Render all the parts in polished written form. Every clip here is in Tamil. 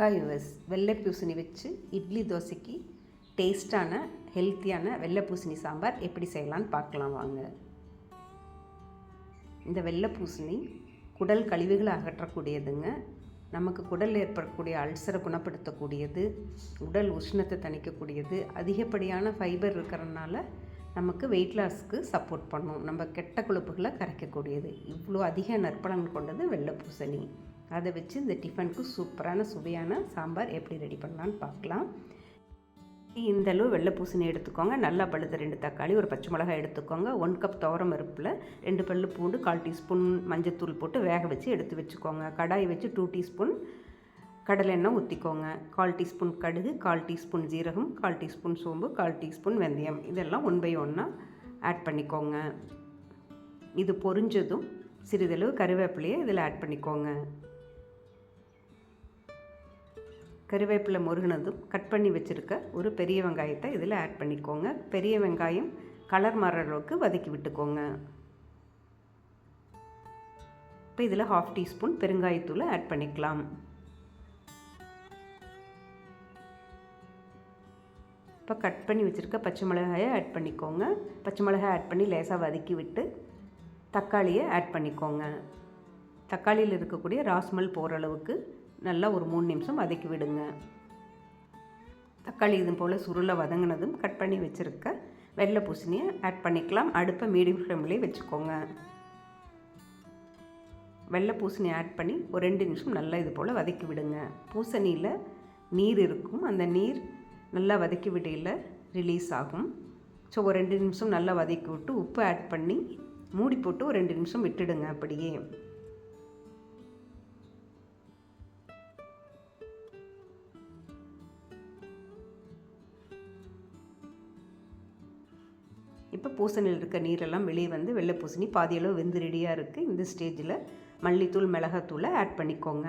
ஹாய் யுவர்ஸ், வெள்ளை பூசணி வச்சு இட்லி தோசைக்கு டேஸ்டான ஹெல்த்தியான வெள்ளை பூசணி சாம்பார் எப்படி செய்யலான்னு பார்க்கலாம் வாங்க. இந்த வெள்ளை பூசணி குடல் கழிவுகளை அகற்றக்கூடியதுங்க. நமக்கு குடலில் ஏற்படக்கூடிய அல்சரை குணப்படுத்தக்கூடியது, உடல் உஷ்ணத்தை தணிக்கக்கூடியது, அதிகப்படியான ஃபைபர் இருக்கிறதுனால நமக்கு வெயிட் லாஸ்க்கு சப்போர்ட் பண்ணும், நம்ம கெட்ட கொழுப்புகளை கரைக்கக்கூடியது. இவ்வளோ அதிக நற்பலன் கொண்டது வெள்ளை பூசணி. அதை வச்சு இந்த டிஃபனுக்கு சூப்பரான சுவையான சாம்பார் எப்படி ரெடி பண்ணலான்னு பார்க்கலாம். இந்தளவு வெள்ளை பூசணி எடுத்துக்கோங்க. நல்லா பழுத்த 2 தக்காளி, ஒரு பச்சை மிளகாய் எடுத்துக்கோங்க. 1 கப் துவரம் பருப்பில் 2 பல்லு பூண்டு, 1/4 டீஸ்பூன் மஞ்சத்தூள் போட்டு வேக வச்சு எடுத்து வச்சுக்கோங்க. கடாயை வச்சு 2 டீஸ்பூன் கடலை எண்ணெய் ஊற்றிக்கோங்க. 1/4 டீஸ்பூன் கடுகு, 1/4 டீஸ்பூன் ஜீரகம், 1/4 டீஸ்பூன் சோம்பு, 1/4 டீஸ்பூன் வெந்தயம், இதெல்லாம் 1 by 1 ஆட் பண்ணிக்கோங்க. இது பொரிஞ்சதும் சிறிதளவு கருவேப்பிலையை இதில் ஆட் பண்ணிக்கோங்க. கருவேப்பிலை முருகினதும் கட் பண்ணி வச்சுருக்க ஒரு பெரிய வெங்காயத்தை இதில் ஆட் பண்ணிக்கோங்க. பெரிய வெங்காயம் கலர் மாறுற அளவுக்கு வதக்கி விட்டுக்கோங்க. இப்போ இதில் 1/2 டீஸ்பூன் பெருங்காயத்தூளை ஆட் பண்ணிக்கலாம். இப்போ கட் பண்ணி வச்சுருக்க பச்சை மிளகாயை ஆட் பண்ணிக்கோங்க. பச்சை மிளகாய் ஆட் பண்ணி லேசாக வதக்கி விட்டு தக்காளியை ஆட் பண்ணிக்கோங்க. தக்காளியில் இருக்கக்கூடிய ராஸ்மல் போகிற அளவுக்கு நல்லா ஒரு 3 நிமிஷம் வதக்கி விடுங்க. தக்காளி இது போல் சுருளை வதங்கினதும் கட் பண்ணி வச்சுருக்க வெள்ளை பூசணியை ஆட் பண்ணிக்கலாம். அடுப்பை மீடியம் ஃப்ளேம்லேயே வச்சுக்கோங்க. வெள்ளை பூசணி ஆட் பண்ணி ஒரு 2 நிமிஷம் நல்லா இது போல் வதக்கி விடுங்க. பூசணியில் நீர் இருக்கும், அந்த நீர் நல்லா வதக்கி விடையில் ரிலீஸ் ஆகும். ஸோ ஒரு 2 நிமிஷம் நல்லா வதக்கி விட்டு உப்பு ஆட் பண்ணி மூடி போட்டு ஒரு 2 நிமிஷம் விட்டுடுங்க. அப்படியே இப்போ பூசணியில் இருக்க நீரெல்லாம் வெளியே வந்து வெள்ளை பூசணி பாதியளவு வெந்து ரெடியாக இருக்குது. இந்த ஸ்டேஜில் மல்லித்தூள், மிளகாத்தூளை ஆட் பண்ணிக்கோங்க.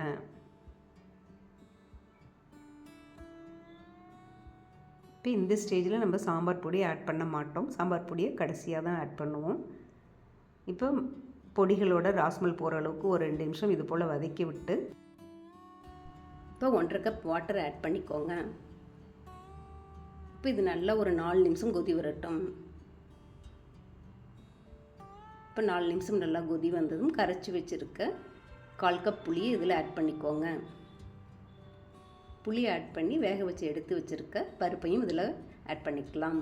இப்போ இந்த ஸ்டேஜில் நம்ம சாம்பார் பொடியை ஆட் பண்ண மாட்டோம். சாம்பார் பொடியை கடைசியாக தான் ஆட் பண்ணுவோம். இப்போ பொடிகளோட ராஸ்மல் போகிற அளவுக்கு ஒரு 2 நிமிஷம் இது போல் வதக்கி விட்டு இப்போ 1/2 கப் வாட்டர் ஆட் பண்ணிக்கோங்க. இப்போ இது நல்லா ஒரு 4 நிமிஷம் கொதி வரட்டும். இப்போ 4 நிமிஷம் நல்லா கொதி வந்ததும் கரைச்சி வச்சுருக்க 1/4 கப் புளியை இதில் ஆட் பண்ணிக்கோங்க. புளி ஆட் பண்ணி வேக வச்சு எடுத்து வச்சுருக்க பருப்பையும் இதில் ஆட் பண்ணிக்கலாம்.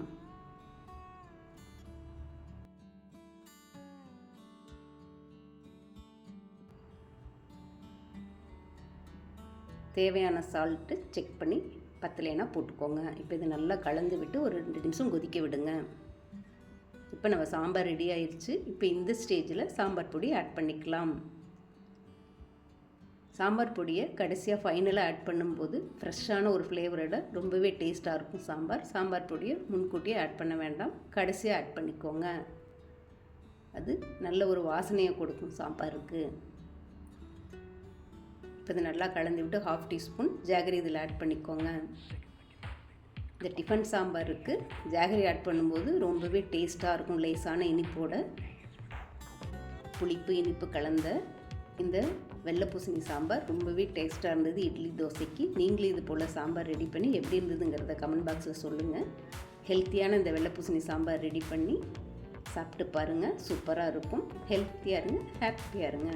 தேவையான சால்ட்டு செக் பண்ணி பத்தலைன்னா போட்டுக்கோங்க. இப்போ இது நல்லா கலந்து விட்டு ஒரு 2 நிமிஷம் கொதிக்க விடுங்க. இப்போ நம்ம சாம்பார் ரெடி ஆயிடுச்சு. இப்போ இந்த ஸ்டேஜில் சாம்பார் பொடி ஆட் பண்ணிக்கலாம். சாம்பார் பொடியை கடைசியாக ஃபைனலாக ஆட் பண்ணும்போது ஃப்ரெஷ்ஷான ஒரு ஃப்ளேவரோட ரொம்பவே டேஸ்ட்டாக இருக்கும் சாம்பார். சாம்பார் பொடியை முன்கூட்டியே ஆட் பண்ண வேண்டாம், கடைசியாக ஆட் பண்ணிக்கோங்க. அது நல்ல ஒரு வாசனையை கொடுக்கும் சாம்பாருக்கு. இப்போ இது நல்லா கலந்து விட்டு 1/2 டீஸ்பூன் ஜாகரி இதில் ஆட் பண்ணிக்கோங்க. இந்த டிஃபன் சாம்பாருக்கு ஜாகரி ஆட் பண்ணும்போது ரொம்பவே டேஸ்ட்டாக இருக்கும். லேசான இனிப்போட புளிப்பு இனிப்பு கலந்த இந்த வெள்ளை பூசணி சாம்பார் ரொம்பவே டேஸ்ட்டாக இருந்தது இட்லி தோசைக்கு. நீங்களும் இது போல் சாம்பார் ரெடி பண்ணி எப்படி இருந்ததுங்கிறத கமெண்ட் பாக்ஸில் சொல்லுங்கள். ஹெல்த்தியான இந்த வெள்ளை பூசணி சாம்பார் ரெடி பண்ணி சாப்பிட்டு பாருங்கள். சூப்பராக இருக்கும். ஹெல்த்தியாக இருங்க, ஹாப்பியாக இருங்க.